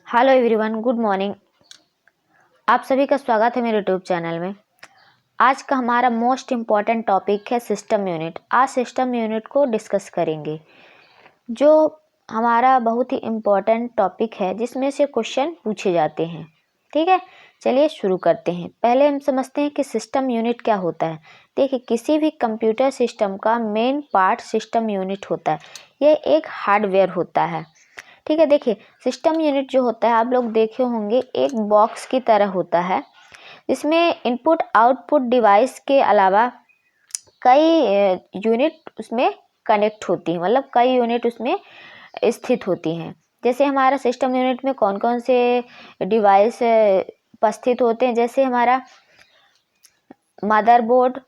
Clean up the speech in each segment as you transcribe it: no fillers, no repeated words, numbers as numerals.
Hello everyone, good morning. आप सभी का स्वागत है मेरे यूट्यूब चैनल में। आज का हमारा मोस्ट इम्पॉर्टेंट टॉपिक है सिस्टम यूनिट। आज सिस्टम यूनिट को डिस्कस करेंगे, जो हमारा बहुत ही इम्पॉर्टेंट टॉपिक है, जिसमें से क्वेश्चन पूछे जाते हैं। ठीक है, चलिए शुरू करते हैं। पहले हम समझते हैं कि सिस्टम यूनिट क्या होता है। देखिए, किसी भी कंप्यूटर सिस्टम का मेन पार्ट सिस्टम यूनिट होता है। यह एक हार्डवेयर होता है। ठीक है, देखिए सिस्टम यूनिट जो होता है, आप लोग देखे होंगे, एक बॉक्स की तरह होता है। इसमें इनपुट आउटपुट डिवाइस के अलावा कई यूनिट उसमें कनेक्ट होती हैं, मतलब कई यूनिट उसमें स्थित होती हैं। जैसे हमारा सिस्टम यूनिट में कौन कौन से डिवाइस उपस्थित होते हैं, जैसे हमारा motherboard,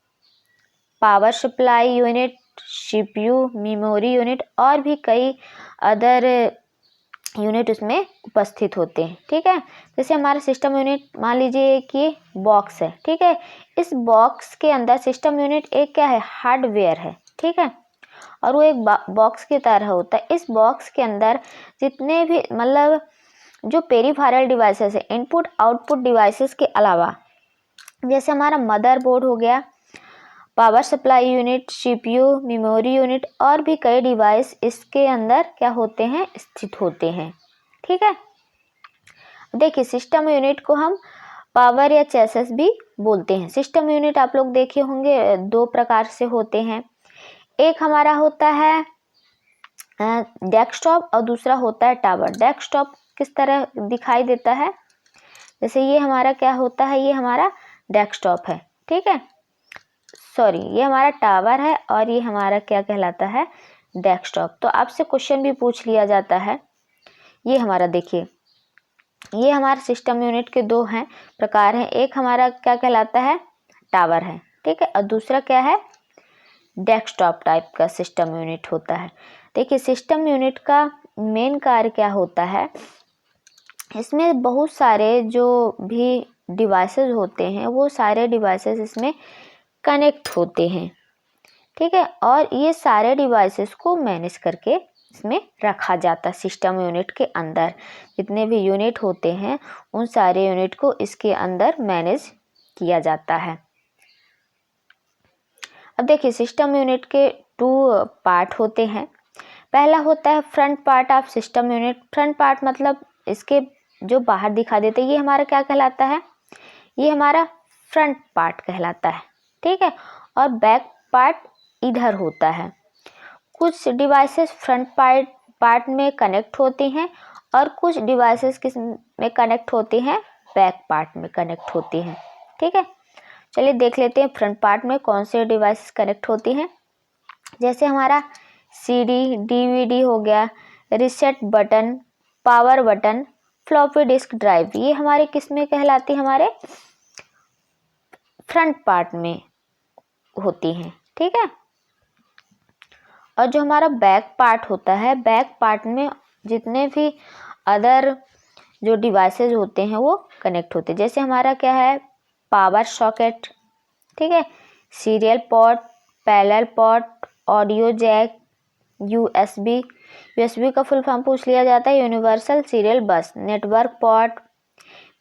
power supply unit, CPU, memory unit और भी कई अदर यूनिट उसमें उपस्थित होते हैं। ठीक है, जैसे हमारा सिस्टम यूनिट मान लीजिए कि बॉक्स है। ठीक है, इस बॉक्स के अंदर सिस्टम यूनिट एक क्या है, हार्डवेयर है। ठीक है, और वो एक बॉक्स की तरह होता है। इस बॉक्स के अंदर जितने भी मतलब जो पेरिफेरल डिवाइसेस है, इनपुट आउटपुट डिवाइसेस के अलावा, जैसे हमारा मदरबोर्ड हो गया, power supply unit, CPU, memory unit और भी कई डिवाइस इसके अंदर क्या होते हैं, स्थित होते हैं। ठीक है, देखिए सिस्टम यूनिट को हम पावर या चेसिस भी बोलते हैं। सिस्टम यूनिट आप लोग देखे होंगे दो प्रकार से होते हैं। एक हमारा होता है डेस्कटॉप और दूसरा होता है टावर। डेस्कटॉप किस तरह दिखाई देता है, जैसे ये हमारा क्या होता है, ये हमारा डेस्कटॉप है। ठीक है, सॉरी, ये हमारा टावर है और ये हमारा क्या कहलाता है, डेस्कटॉप। तो आपसे क्वेश्चन भी पूछ लिया जाता है। ये हमारा देखिए, ये हमारे सिस्टम यूनिट के दो हैं प्रकार हैं। एक हमारा क्या कहलाता है, टावर है। ठीक है, और दूसरा क्या है, डेस्कटॉप टाइप का सिस्टम यूनिट होता है। देखिए सिस्टम यूनिट का मेन कार्य क्या होता है, इसमें बहुत सारे जो भी डिवाइसेस होते हैं, वो सारे डिवाइसेस इसमें कनेक्ट होते हैं। ठीक है, और ये सारे डिवाइसेस को मैनेज करके इसमें रखा जाता है। सिस्टम यूनिट के अंदर जितने भी यूनिट होते हैं, उन सारे यूनिट को इसके अंदर मैनेज किया जाता है। अब देखिए सिस्टम यूनिट के टू पार्ट होते हैं। पहला होता है front part of system unit. Front part मतलब इसके जो बाहर दिखा देते हैं, ये हमारा क्या कहलाता है, ये हमारा फ्रंट पार्ट कहलाता है। ठीक है, और बैक पार्ट इधर होता है। कुछ डिवाइसेस फ्रंट पार्ट में कनेक्ट होती हैं और कुछ डिवाइसेस किस में कनेक्ट होती हैं, बैक पार्ट में कनेक्ट होती हैं। ठीक है, चलिए देख लेते हैं फ्रंट पार्ट में कौन से डिवाइसेस कनेक्ट होती हैं। जैसे हमारा सीडी, डीवीडी हो गया, reset button, power button, floppy disk drive, ये हमारे किस में कहलाती है, हमारे फ्रंट पार्ट में होती हैं। ठीक है, और जो हमारा बैक पार्ट होता है, बैक पार्ट में जितने भी अदर जो डिवाइसेस होते हैं वो कनेक्ट होते हैं। जैसे हमारा क्या है, पावर सॉकेट, ठीक है, serial port, parallel port, audio jack, U S B का फुल फॉर्म पूछ लिया जाता है, universal serial bus, network port,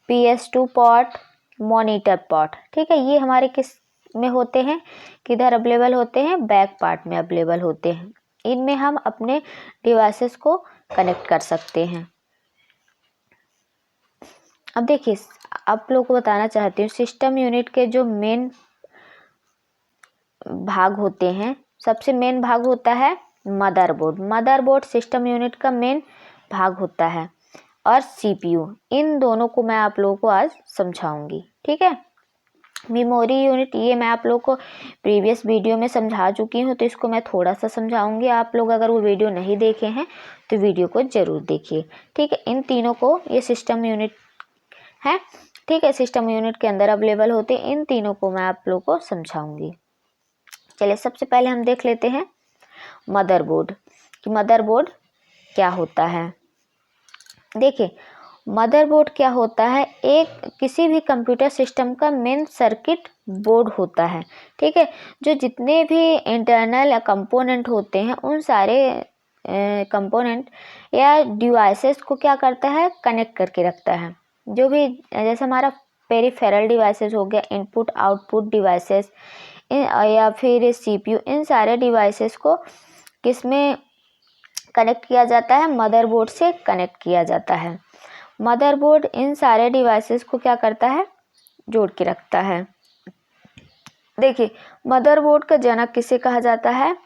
PS2 port, monitor port. ठीक है, ये हमारे किस में होते हैं, किधर अवेलेबल होते हैं, बैक पार्ट में अवेलेबल होते हैं। इनमें हम अपने डिवाइसेस को कनेक्ट कर सकते हैं। अब देखिए, आप लोगों को बताना चाहती हूँ सिस्टम यूनिट के जो मेन भाग होते हैं, सबसे मेन भाग होता है मदरबोर्ड। मदरबोर्ड सिस्टम यूनिट का मेन भाग होता है, और सीपीयू। इन दोनों को मैं आप लोगों को आज समझाऊंगी। ठीक है, मेमोरी यूनिट ये मैं आप लोगों को प्रीवियस वीडियो में समझा चुकी हूँ, तो इसको मैं थोड़ा सा समझाऊंगी। आप लोग अगर वो वीडियो नहीं देखे हैं तो वीडियो को जरूर देखिए। ठीक है, इन तीनों को, ये सिस्टम यूनिट है। ठीक है, सिस्टम यूनिट के अंदर अवेलेबल होते हैं, इन तीनों को मैं आप लोगों को समझाऊंगी। चलिए सबसे पहले हम देख लेते हैं मदरबोर्ड, कि मदरबोर्ड क्या होता है। देखिए मदरबोर्ड क्या होता है, एक किसी भी कंप्यूटर सिस्टम का मेन सर्किट बोर्ड होता है। ठीक है, जो जितने भी इंटरनल कंपोनेंट होते हैं, उन सारे कंपोनेंट या डिवाइसेस को क्या करता है, कनेक्ट करके रखता है। जो भी जैसे हमारा पेरिफेरल डिवाइसेस हो गया, इनपुट आउटपुट डिवाइसेस या फिर सीपीयू, इन सारे डिवाइसेस को किसमें कनेक्ट किया जाता है, मदरबोर्ड से कनेक्ट किया जाता है। मदरबोर्ड इन सारे डिवाइसेस को क्या करता है, जोड़ के रखता है। देखिए मदरबोर्ड का जनक किसे कहा जाता है,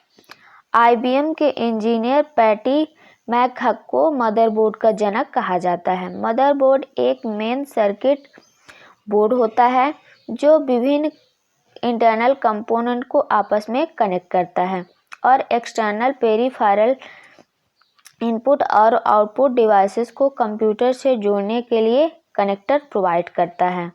आईबीएम के इंजीनियर पैटी मैकहक को मदरबोर्ड का जनक कहा जाता है। मदरबोर्ड एक मेन सर्किट बोर्ड होता है जो विभिन्न इंटरनल कंपोनेंट को आपस में कनेक्ट करता है और एक्सटर्नल पेरिफेरल इनपुट और आउटपुट डिवाइसेस को कंप्यूटर से जोड़ने के लिए कनेक्टर प्रोवाइड करता है।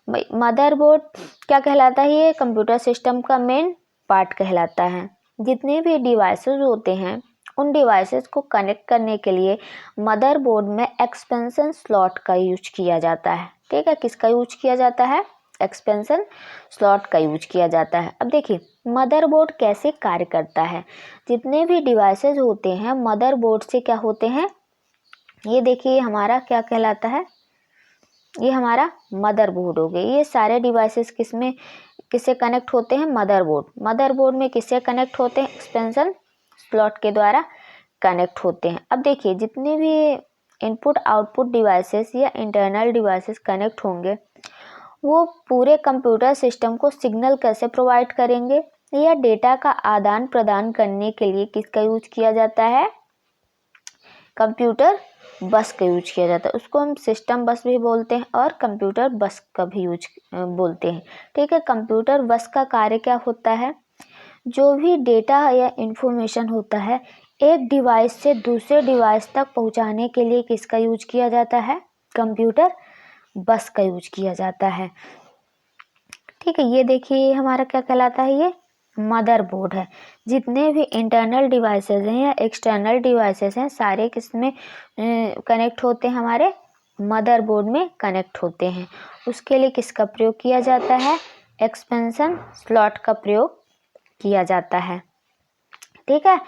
मदरबोर्ड क्या कहलाता है, ये कंप्यूटर सिस्टम का मेन पार्ट कहलाता है। जितने भी डिवाइसेस होते हैं उन डिवाइसेस को कनेक्ट करने के लिए मदरबोर्ड में एक्सपेंशन स्लॉट का यूज किया जाता है। ठीक है, किसका यूज किया जाता है, एक्सपेंशन स्लॉट का यूज किया जाता है। अब देखिए मदरबोर्ड कैसे कार्य करता है। जितने भी डिवाइसेस होते हैं मदरबोर्ड से क्या होते हैं, ये देखिए हमारा क्या कहलाता है, ये हमारा मदरबोर्ड हो गया। ये सारे डिवाइसेस किससे कनेक्ट होते हैं, मदरबोर्ड। मदरबोर्ड में किससे कनेक्ट होते हैं, एक्सपेंशन स्लॉट के द्वारा कनेक्ट होते हैं। अब देखिए जितने भी इनपुट आउटपुट डिवाइसेस या इंटरनल डिवाइसेस कनेक्ट होंगे वो पूरे कंप्यूटर सिस्टम को सिग्नल कैसे प्रोवाइड करेंगे, या डेटा का आदान प्रदान करने के लिए किसका यूज किया जाता है, कंप्यूटर बस का यूज किया जाता है। उसको हम सिस्टम बस भी बोलते हैं और कंप्यूटर बस का भी यूज बोलते हैं। ठीक है, कंप्यूटर बस का कार्य क्या होता है, जो भी डेटा या इंफॉर्मेशन होता है एक डिवाइस से दूसरे डिवाइस तक पहुंचाने के लिए किसका यूज किया जाता है, कंप्यूटर बस का यूज किया जाता है। ठीक है, ये देखिए हमारा क्या कहलाता है, ये मदरबोर्ड है। जितने भी इंटरनल डिवाइसेस हैं या एक्सटर्नल डिवाइसेस हैं सारे किसमें कनेक्ट होते हैं, हमारे मदरबोर्ड में कनेक्ट होते हैं। उसके लिए किसका प्रयोग किया जाता है, एक्सपेंशन स्लॉट का प्रयोग किया जाता है। ठीक है,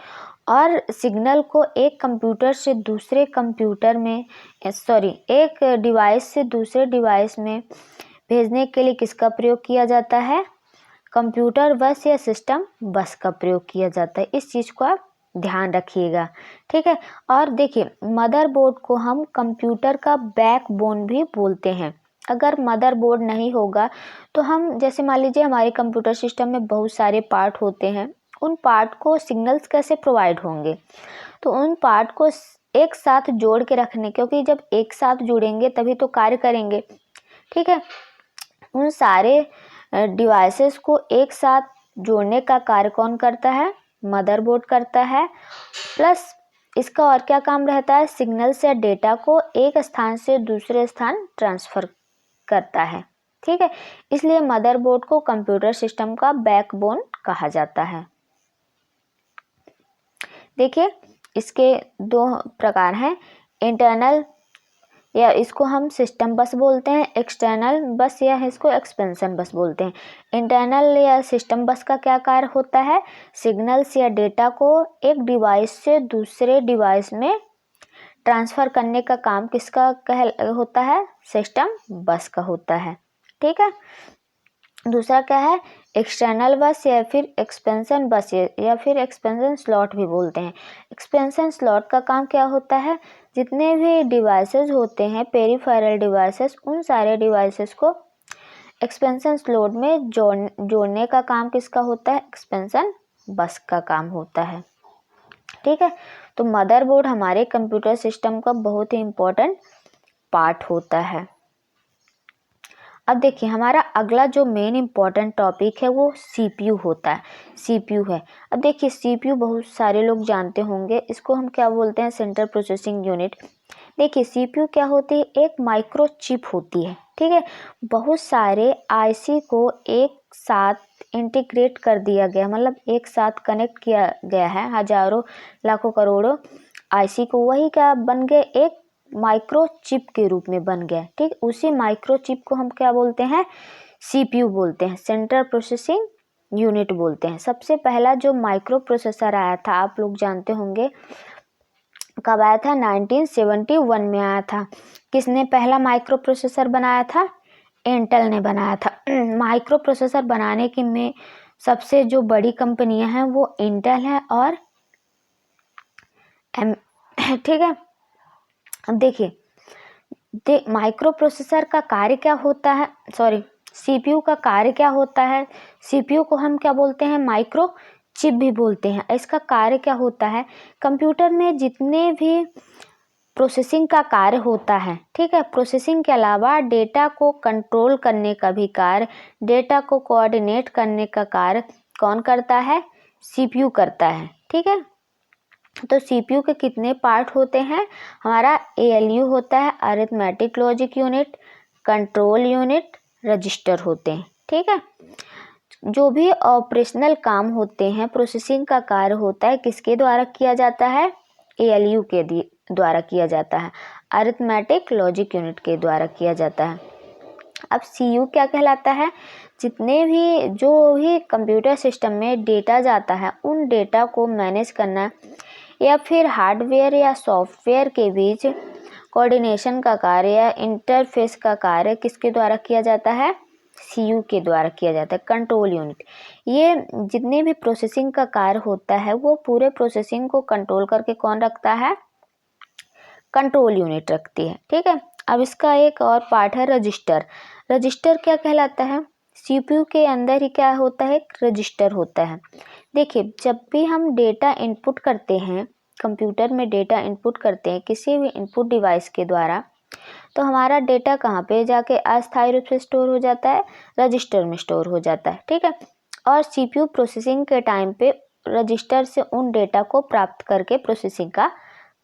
और सिग्नल को एक कंप्यूटर से दूसरे कंप्यूटर में एक डिवाइस से दूसरे डिवाइस में भेजने के लिए किसका प्रयोग किया जाता है, कंप्यूटर बस या सिस्टम बस का प्रयोग किया जाता है। इस चीज़ को आप ध्यान रखिएगा। ठीक है, और देखिए मदरबोर्ड को हम कंप्यूटर का बैकबोन भी बोलते हैं। अगर मदरबोर्ड नहीं होगा तो हम जैसे मान लीजिए हमारे कंप्यूटर सिस्टम में बहुत सारे पार्ट होते हैं, उन पार्ट को सिग्नल्स कैसे प्रोवाइड होंगे, तो उन पार्ट को एक साथ जोड़ के रखने, क्योंकि जब एक साथ जुड़ेंगे तभी तो कार्य करेंगे। ठीक है, उन सारे डिवाइसेस को एक साथ जोड़ने का कार्य कौन करता है, मदरबोर्ड करता है। प्लस इसका और क्या काम रहता है, सिग्नल्स या डेटा को एक स्थान से दूसरे स्थान ट्रांसफर करता है। ठीक है, इसलिए मदरबोर्ड को कंप्यूटर सिस्टम का बैकबोन कहा जाता है। देखिए इसके दो प्रकार हैं, इंटरनल या इसको हम सिस्टम बस बोलते हैं, एक्सटर्नल बस या इसको एक्सपेंशन बस बोलते हैं। इंटरनल या सिस्टम बस का क्या कार्य होता है, सिग्नल्स या डेटा को एक डिवाइस से दूसरे डिवाइस में ट्रांसफ़र करने का काम किसका होता है, सिस्टम बस का होता है। ठीक है, दूसरा क्या है, एक्सटर्नल बस या फिर एक्सपेंशन बस या फिर एक्सपेंशन स्लॉट भी बोलते हैं। एक्सपेंशन स्लॉट का काम क्या होता है, जितने भी डिवाइसेस होते हैं पेरिफेरल डिवाइसेस, उन सारे डिवाइसेस को एक्सपेंशन स्लॉट में जोड़ने का काम किसका होता है, एक्सपेंशन बस का काम होता है। ठीक है, तो मदरबोर्ड हमारे कंप्यूटर सिस्टम का बहुत ही इम्पोर्टेंट पार्ट होता है। अब देखिए हमारा अगला जो मेन इम्पॉर्टेंट टॉपिक है वो सीपीयू होता है, सीपीयू है। अब देखिए सीपीयू बहुत सारे लोग जानते होंगे, इसको हम क्या बोलते हैं, सेंट्रल प्रोसेसिंग यूनिट। देखिए सीपीयू क्या होती है, एक माइक्रो चिप होती है। ठीक है, बहुत सारे आईसी को एक साथ इंटीग्रेट कर दिया गया, मतलब एक साथ कनेक्ट किया गया है, हजारों लाखों करोड़ों आईसी को, वही क्या बन गए, एक माइक्रो चिप के रूप में बन गया। ठीक, उसी माइक्रो चिप को हम क्या बोलते हैं, सीपीयू बोलते हैं, सेंट्रल प्रोसेसिंग यूनिट बोलते हैं। सबसे पहला जो माइक्रो प्रोसेसर आया था, आप लोग जानते होंगे कब आया था, 1971 में आया था। किसने पहला माइक्रो प्रोसेसर बनाया था? इंटेल ने बनाया था। माइक्रो प्रोसेसर बनाने की में सबसे जो बड़ी कंपनियां हैं वो इंटेल है और ठीक है। अब देखिए माइक्रो प्रोसेसर का कार्य क्या होता है, सॉरी सीपीयू का कार्य क्या होता है। सीपीयू को हम क्या बोलते हैं? माइक्रो चिप भी बोलते हैं। इसका कार्य क्या होता है? कंप्यूटर में जितने भी प्रोसेसिंग का कार्य होता है, ठीक है, प्रोसेसिंग के अलावा डेटा को कंट्रोल करने का भी कार्य, डेटा को कोऑर्डिनेट करने का कार्य कौन करता है? सीपीयू करता है। ठीक है, तो सीपीयू के कितने पार्ट होते हैं? हमारा एएलयू होता है, arithmetic logic unit, control unit, register होते हैं। ठीक है, जो भी ऑपरेशनल काम होते हैं, प्रोसेसिंग का कार्य होता है, किसके द्वारा किया जाता है? एएलयू के द्वारा किया जाता है, अरिथमेटिक लॉजिक यूनिट के द्वारा किया जाता है। अब सीयू क्या कहलाता है? जितने भी जो भी कंप्यूटर सिस्टम में डेटा जाता है, उन डेटा को मैनेज करना या फिर हार्डवेयर या सॉफ्टवेयर के बीच कोऑर्डिनेशन का कार्य या इंटरफेस का कार्य किसके द्वारा किया जाता है? सीयू के द्वारा किया जाता है, कंट्रोल यूनिट। ये जितने भी प्रोसेसिंग का कार्य होता है वो पूरे प्रोसेसिंग को कंट्रोल करके कौन रखता है? कंट्रोल यूनिट रखती है। ठीक है, अब इसका एक और पार्ट है रजिस्टर। रजिस्टर क्या कहलाता है? सीपीयू के अंदर ही क्या होता है? एक रजिस्टर होता है। देखिए, जब भी हम डेटा इनपुट करते हैं, कंप्यूटर में डेटा इनपुट करते हैं किसी भी इनपुट डिवाइस के द्वारा, तो हमारा डेटा कहाँ पे जाके अस्थायी रूप से स्टोर हो जाता है? रजिस्टर में स्टोर हो जाता है। ठीक है, और सीपीयू प्रोसेसिंग के टाइम पे रजिस्टर से उन डेटा को प्राप्त करके प्रोसेसिंग का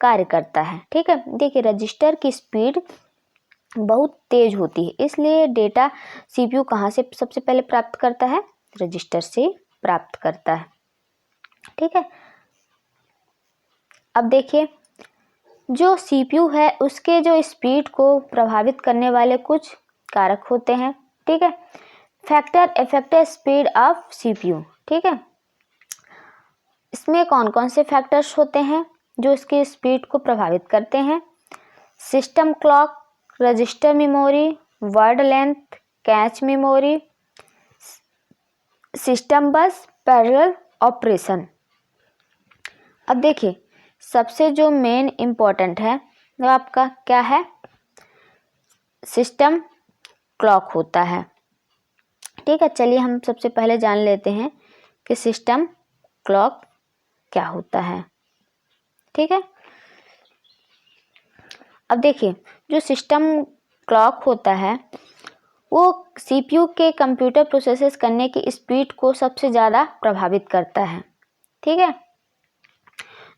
कार्य करता है। ठीक है, देखिए रजिस्टर की स्पीड बहुत तेज होती है, इसलिए डेटा सीपीयू कहाँ से सबसे पहले प्राप्त करता है? रजिस्टर से प्राप्त करता है। ठीक है, अब देखिए जो सीपीयू है उसके जो स्पीड को प्रभावित करने वाले कुछ कारक होते हैं। ठीक है, factor affect speed of CPU. ठीक है, इसमें कौन कौन से फैक्टर्स होते हैं जो इसकी स्पीड को प्रभावित करते हैं? System clock, register memory, word length, cache memory, system बस, पैरेलल ऑपरेशन। अब देखिए सबसे जो मेन इम्पोर्टेंट है वो आपका क्या है? सिस्टम क्लॉक होता है। ठीक है, चलिए हम सबसे पहले जान लेते हैं कि सिस्टम क्लॉक क्या होता है। ठीक है, अब देखिए जो सिस्टम क्लॉक होता है वो सीपीयू के कंप्यूटर प्रोसेस करने की स्पीड को सबसे ज़्यादा प्रभावित करता है। ठीक है,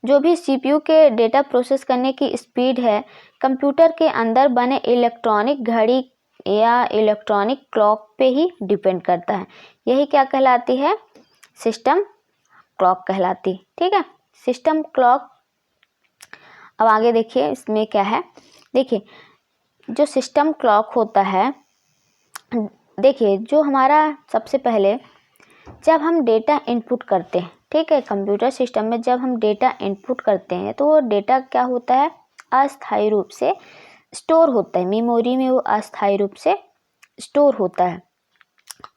जो भी सीपीयू के डेटा प्रोसेस करने की स्पीड है कंप्यूटर के अंदर बने इलेक्ट्रॉनिक घड़ी या इलेक्ट्रॉनिक क्लॉक पे ही डिपेंड करता है। यही क्या कहलाती है? सिस्टम क्लॉक कहलाती। ठीक है, सिस्टम क्लॉक। अब आगे देखिए इसमें क्या है। देखिए जो सिस्टम क्लॉक होता है, देखिए जो हमारा सबसे पहले जब हम डेटा इनपुट करते हैं, ठीक है, कंप्यूटर सिस्टम में जब हम डेटा इनपुट करते हैं तो वो डेटा क्या होता है? अस्थायी रूप से स्टोर होता है, मेमोरी में वो अस्थायी रूप से स्टोर होता है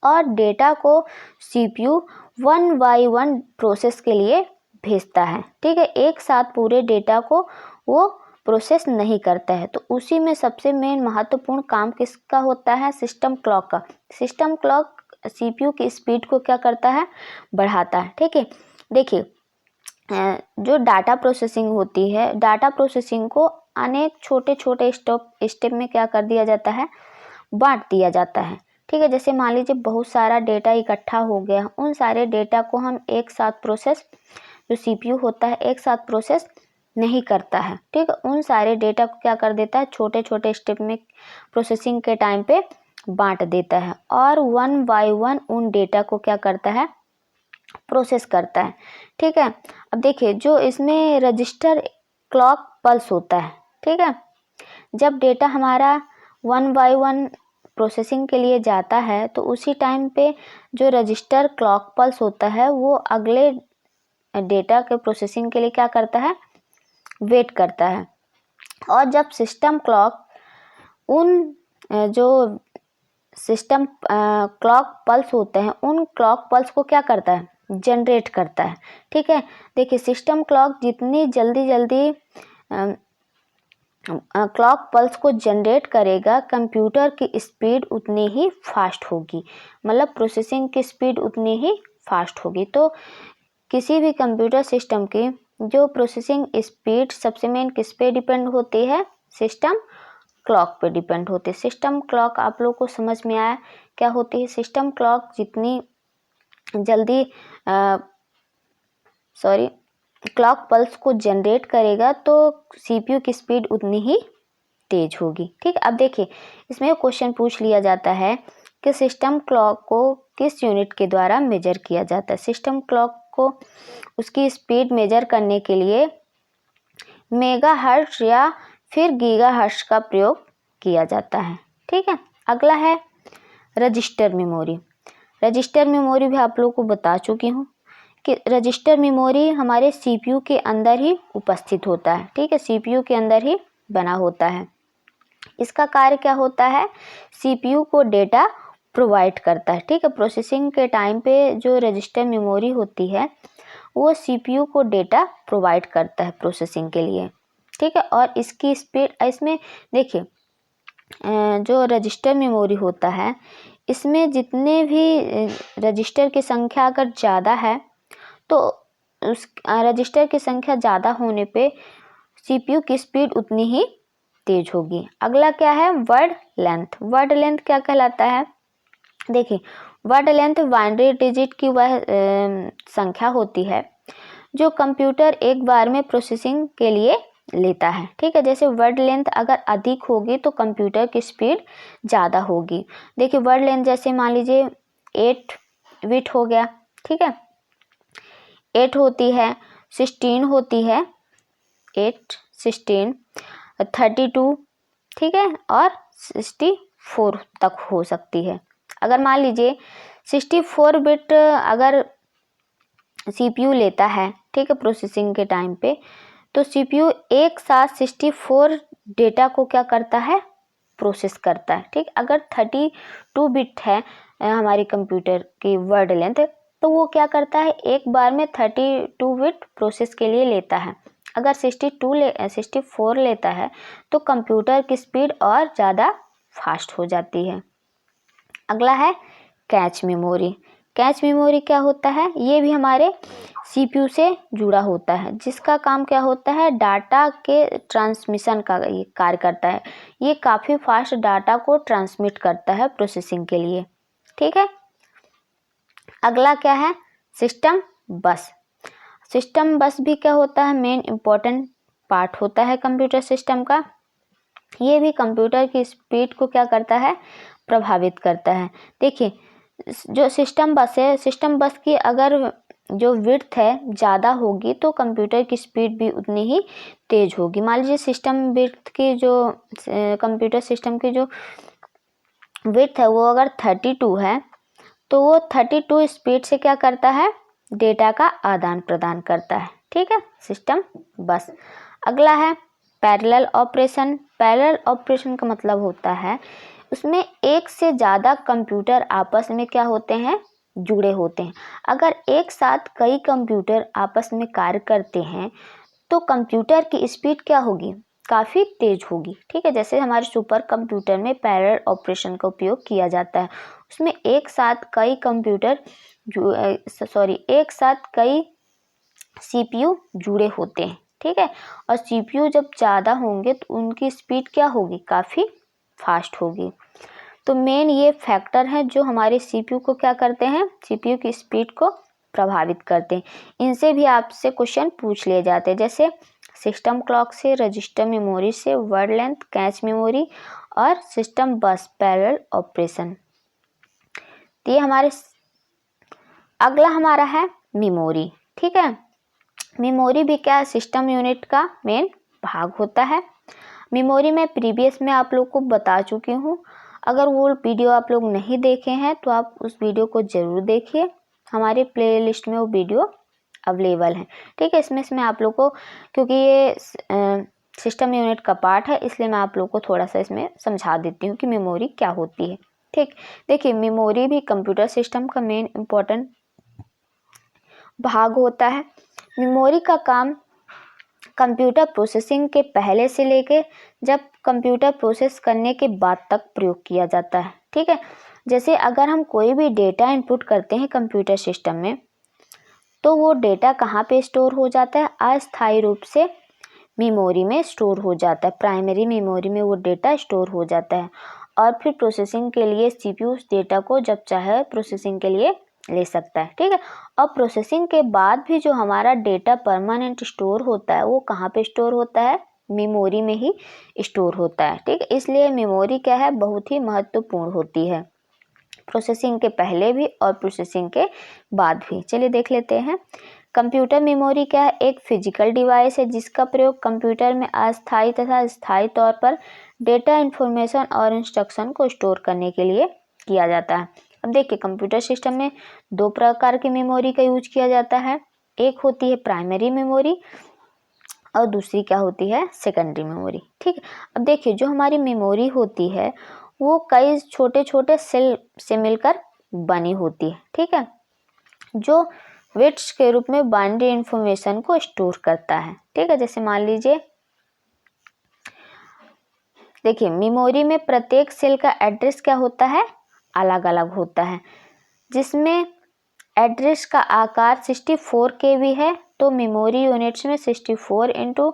और डेटा को सीपीयू 1 बाय 1 प्रोसेस के लिए भेजता है। ठीक है, एक साथ पूरे डेटा को वो प्रोसेस नहीं करता है। तो उसी में सबसे मेन महत्वपूर्ण काम किसका होता है? सिस्टम क्लॉक का। सिस्टम क्लॉक सीपीयू की स्पीड को क्या करता है? बढ़ाता है। ठीक है, देखिए जो डाटा प्रोसेसिंग होती है, डाटा प्रोसेसिंग को अनेक छोटे छोटे स्टेप में क्या कर दिया जाता है? बांट दिया जाता है। ठीक है, जैसे मान लीजिए बहुत सारा डेटा इकट्ठा हो गया, उन सारे डेटा को हम एक साथ प्रोसेस, जो सीपीयू होता है एक साथ प्रोसेस नहीं करता है। ठीक है, उन सारे डेटा को क्या कर देता है? छोटे छोटे स्टेप में प्रोसेसिंग के टाइम पे बांट देता है और 1 बाय 1 उन डेटा को क्या करता है? प्रोसेस करता है। ठीक है, अब देखिए जो इसमें रजिस्टर क्लॉक पल्स होता है। ठीक है, जब डेटा हमारा 1 बाय 1 प्रोसेसिंग के लिए जाता है तो उसी टाइम पे जो रजिस्टर क्लॉक पल्स होता है वो अगले डेटा के प्रोसेसिंग के लिए क्या करता है, वेट करता है। और जब सिस्टम क्लॉक उन जो सिस्टम क्लॉक पल्स होते हैं उन क्लॉक पल्स को क्या करता है, जनरेट करता है। ठीक है, देखिए सिस्टम क्लॉक जितनी जल्दी क्लॉक पल्स को जनरेट करेगा, कंप्यूटर की स्पीड उतनी ही फास्ट होगी, मतलब प्रोसेसिंग की स्पीड उतनी ही फास्ट होगी। तो किसी भी कंप्यूटर सिस्टम की जो प्रोसेसिंग स्पीड सबसे मेन किस पे डिपेंड होती है, सिस्टम क्लॉक पे डिपेंड होती है। सिस्टम क्लॉक आप लोग को समझ में आया क्या होती है। सिस्टम क्लॉक जितनी जल्दी क्लॉक पल्स को जनरेट करेगा तो सीपीयू की स्पीड उतनी ही तेज होगी। ठीक, अब देखिए इसमें क्वेश्चन पूछ लिया जाता है कि सिस्टम क्लॉक को किस यूनिट के द्वारा मेजर किया जाता है। सिस्टम क्लॉक को उसकी स्पीड मेजर करने के लिए मेगाहर्ट्ज या फिर गीगाहर्ट्ज का प्रयोग किया जाता है। ठीक है, अगला है रजिस्टर मेमोरी। रजिस्टर मेमोरी भी आप लोगों को बता चुकी हूँ कि रजिस्टर मेमोरी हमारे सीपीयू के अंदर ही उपस्थित होता है। ठीक है, सीपीयू के अंदर ही बना होता है। इसका कार्य क्या होता है, सीपीयू को डेटा प्रोवाइड करता है। ठीक है, प्रोसेसिंग के टाइम पे जो रजिस्टर मेमोरी होती है वो सीपीयू को डेटा प्रोवाइड करता है प्रोसेसिंग के लिए। ठीक है, और इसकी स्पीड, इसमें देखिए जो रजिस्टर मेमोरी होता है इसमें जितने भी रजिस्टर की संख्या अगर ज़्यादा है तो उस रजिस्टर की संख्या ज़्यादा होने पे सीपीयू की स्पीड उतनी ही तेज होगी। अगला क्या है, वर्ड लेंथ। वर्ड लेंथ क्या कहलाता है, देखिए वर्ड लेंथ बाइनरी डिजिट की वह संख्या होती है जो कंप्यूटर एक बार में प्रोसेसिंग के लिए लेता है। ठीक है, जैसे वर्ड लेंथ अगर अधिक होगी तो कंप्यूटर की स्पीड ज़्यादा होगी। देखिए वर्ड लेंथ जैसे मान लीजिए 8 बिट हो गया। ठीक है, 8 होती है, 16 होती है, 8, 16, 32, ठीक है, और 64 तक हो सकती है। अगर मान लीजिए 64 बिट अगर सीपीयू लेता है, ठीक है, प्रोसेसिंग के टाइम पे, तो सीपीयू एक साथ 64 डेटा को क्या करता है, प्रोसेस करता है। ठीक, अगर 32 बिट है हमारी कंप्यूटर की वर्ड लेंथ तो वो क्या करता है, एक बार में 32 बिट प्रोसेस के लिए लेता है। अगर 64 लेता है तो कंप्यूटर की स्पीड और ज़्यादा फास्ट हो जाती है। अगला है कैच मेमोरी। कैच मेमोरी क्या होता है, ये भी हमारे सीपीयू से जुड़ा होता है, जिसका काम क्या होता है, डाटा के ट्रांसमिशन का ये कार्य करता है। ये काफ़ी फास्ट डाटा को ट्रांसमिट करता है प्रोसेसिंग के लिए। ठीक है, अगला क्या है, सिस्टम बस। सिस्टम बस भी क्या होता है, मेन इम्पोर्टेंट पार्ट होता है कंप्यूटर सिस्टम का। ये भी कंप्यूटर की स्पीड को क्या करता है, प्रभावित करता है। देखिए जो सिस्टम बस है, सिस्टम बस की अगर जो विड्थ है ज़्यादा होगी तो कंप्यूटर की स्पीड भी उतनी ही तेज होगी। मान लीजिए सिस्टम विड्थ की जो कंप्यूटर सिस्टम की जो विड्थ है वो अगर 32 है तो वो 32 स्पीड से क्या करता है, डेटा का आदान प्रदान करता है। ठीक है, सिस्टम बस। अगला है पैरेलल ऑपरेशन। पैरेलल ऑपरेशन का मतलब होता है उसमें एक से ज़्यादा कंप्यूटर आपस में क्या होते हैं, जुड़े होते हैं। अगर एक साथ कई कंप्यूटर आपस में कार्य करते हैं तो कंप्यूटर की स्पीड क्या होगी, काफ़ी तेज होगी। ठीक है, जैसे हमारे सुपर कंप्यूटर में पैरेलल ऑपरेशन का उपयोग किया जाता है, उसमें एक साथ कई कंप्यूटर एक साथ कई सीपीयू जुड़े होते हैं। ठीक है, और सीपीयू जब ज़्यादा होंगे तो उनकी स्पीड क्या होगी, काफ़ी फास्ट होगी। तो मेन ये फैक्टर हैं जो हमारे सीपीयू को क्या करते हैं, सीपीयू की स्पीड को प्रभावित करते हैं। इनसे भी आपसे क्वेश्चन पूछ लिए जाते हैं, जैसे सिस्टम क्लॉक से, रजिस्टर मेमोरी से, वर्ड लेंथ, कैच मेमोरी और सिस्टम बस पैरेलल ऑपरेशन। तो ये हमारे अगला हमारा है मेमोरी। ठीक है, मेमोरी भी क्या सिस्टम यूनिट का मेन भाग होता है। मेमोरी में प्रीवियस में आप लोग को बता चुकी हूँ। अगर वो वीडियो आप लोग नहीं देखे हैं तो आप उस वीडियो को ज़रूर देखिए, हमारे प्लेलिस्ट में वो वीडियो अवेलेबल है। ठीक है, इसमें आप लोग को, क्योंकि ये सिस्टम यूनिट का पार्ट है, इसलिए मैं आप लोग को थोड़ा सा इसमें समझा देती हूँ कि मेमोरी क्या होती है। ठीक, देखिए मेमोरी भी कंप्यूटर सिस्टम का मेन इम्पोर्टेंट भाग होता है। मेमोरी का काम कंप्यूटर प्रोसेसिंग के पहले से लेके जब कंप्यूटर प्रोसेस करने के बाद तक प्रयोग किया जाता है। ठीक है, जैसे अगर हम कोई भी डेटा इनपुट करते हैं कंप्यूटर सिस्टम में, तो वो डेटा कहाँ पे स्टोर हो जाता है? अस्थायी रूप से मेमोरी में स्टोर हो जाता है, प्राइमरी मेमोरी में वो डेटा स्टोर हो जाता है, और फिर प्रोसेसिंग के लिए सीपीयू उस डेटा को जब चाहे प्रोसेसिंग के लिए ले सकता है। ठीक है, और प्रोसेसिंग के बाद भी जो हमारा डेटा परमानेंट स्टोर होता है वो कहाँ पे स्टोर होता है? मेमोरी में ही स्टोर होता है। ठीक है, इसलिए मेमोरी क्या है? बहुत ही महत्वपूर्ण होती है, प्रोसेसिंग के पहले भी और प्रोसेसिंग के बाद भी। चलिए देख लेते हैं। कंप्यूटर मेमोरी क्या है? एक फिजिकल डिवाइस है जिसका प्रयोग कंप्यूटर में अस्थायी तथा स्थायी तौर पर डेटा, इंफॉर्मेशन और इंस्ट्रक्शन को स्टोर करने के लिए किया जाता है। अब देखिए, कंप्यूटर सिस्टम में दो प्रकार की मेमोरी का यूज किया जाता है। एक होती है प्राइमरी मेमोरी और दूसरी क्या होती है? Secondary memory. ठीक है, अब देखिए जो हमारी मेमोरी होती है वो कई छोटे छोटे सेल से मिलकर बनी होती है। ठीक है, जो बिट्स के रूप में बाइनरी इंफॉर्मेशन को स्टोर करता है। ठीक है, जैसे मान लीजिए, देखिए मेमोरी में प्रत्येक सेल का एड्रेस क्या होता है? अलग अलग होता है, जिसमें एड्रेस का आकार 64 KB है, तो मेमोरी यूनिट्स में 64 ×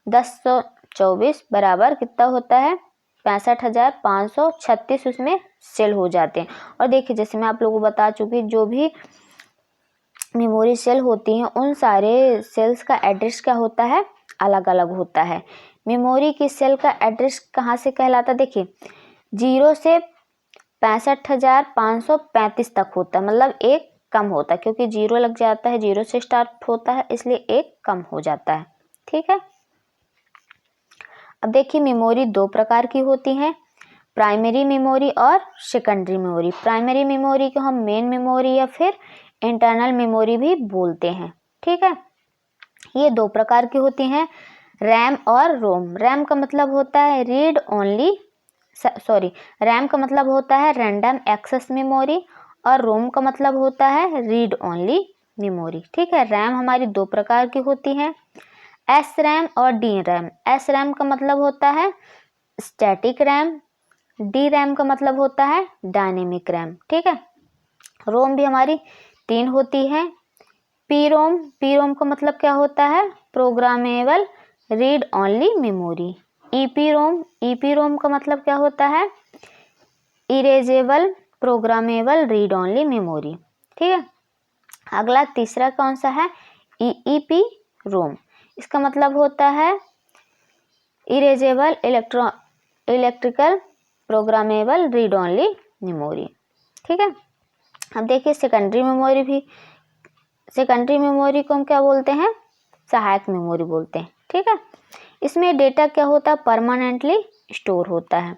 1024 बराबर कितना होता है? 65,536 उसमें सेल हो जाते हैं। और देखिए जैसे मैं आप लोगों को बता चुकी, जो भी मेमोरी सेल होती हैं उन सारे सेल्स का एड्रेस क्या होता है? अलग अलग होता है। मेमोरी की सेल का एड्रेस कहाँ से कहलाता? देखिए 0 से 65,535 तक होता है, मतलब एक कम होता है, क्योंकि 0 लग जाता है, 0 से स्टार्ट होता है, इसलिए एक कम हो जाता है। ठीक है, अब देखिए मेमोरी दो प्रकार की होती हैं, प्राइमरी मेमोरी और सेकेंडरी मेमोरी। प्राइमरी मेमोरी को हम मेन मेमोरी या फिर इंटरनल मेमोरी भी बोलते हैं। ठीक है, ये दो प्रकार की होती हैं, रैम और रोम। रैम का मतलब होता है रीड ओनली, रैम का मतलब होता है रैंडम एक्सेस मेमोरी, और रोम का मतलब होता है रीड ओनली मेमोरी। ठीक है, रैम हमारी दो प्रकार की होती हैं, एस रैम और डी रैम। एस रैम का मतलब होता है स्टैटिक रैम, डी रैम का मतलब होता है डायनेमिक रैम। ठीक है, रोम भी हमारी 3 होती है, पी रोम का मतलब क्या होता है? Programmable read only memory. EPROM का मतलब क्या होता है? Erasable programmable read only memory. ठीक है, अगला तीसरा कौन सा है? EEPROM. इसका मतलब होता है erasable electrical programmable read only memory. ठीक है, अब देखिए सेकेंडरी मेमोरी भी, सेकेंडरी मेमोरी को हम क्या बोलते हैं? सहायक मेमोरी बोलते हैं। ठीक है, इसमें डेटा क्या होता है? परमानेंटली स्टोर होता है।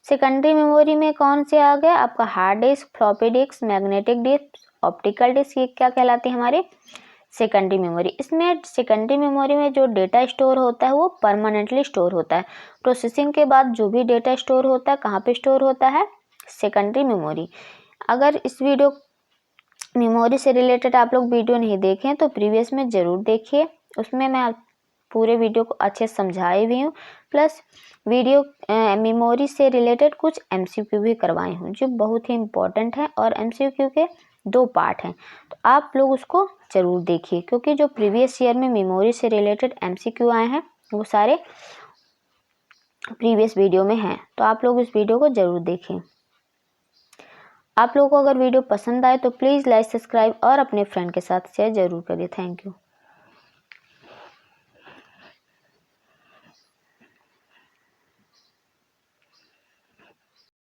सेकेंडरी मेमोरी में कौन से आ गए? आपका hard disk, floppy disk, magnetic disk, optical disk, ये क्या कहलाती है? हमारी सेकेंडरी मेमोरी। इसमें सेकेंडरी मेमोरी में जो डेटा स्टोर होता है वो परमानेंटली स्टोर होता है। प्रोसेसिंग के बाद जो भी डेटा स्टोर होता है कहाँ पे स्टोर होता है? Secondary memory. अगर इस वीडियो मेमोरी से रिलेटेड आप लोग वीडियो नहीं देखें तो प्रीवियस में ज़रूर देखिए, उसमें मैं पूरे वीडियो को अच्छे से समझाई भी हूँ, प्लस वीडियो मेमोरी से रिलेटेड कुछ MCQ भी करवाई हूँ जो बहुत ही इम्पोर्टेंट है, और MCQ के 2 पार्ट हैं, तो आप लोग उसको ज़रूर देखिए, क्योंकि जो प्रीवियस ईयर में मेमोरी से रिलेटेड MCQ आए हैं वो सारे प्रीवियस वीडियो में हैं, तो आप लोग इस वीडियो को ज़रूर देखें। आप लोगों को अगर वीडियो पसंद आए तो प्लीज़ लाइक, सब्सक्राइब और अपने फ्रेंड के साथ शेयर ज़रूर करिए। Thank you.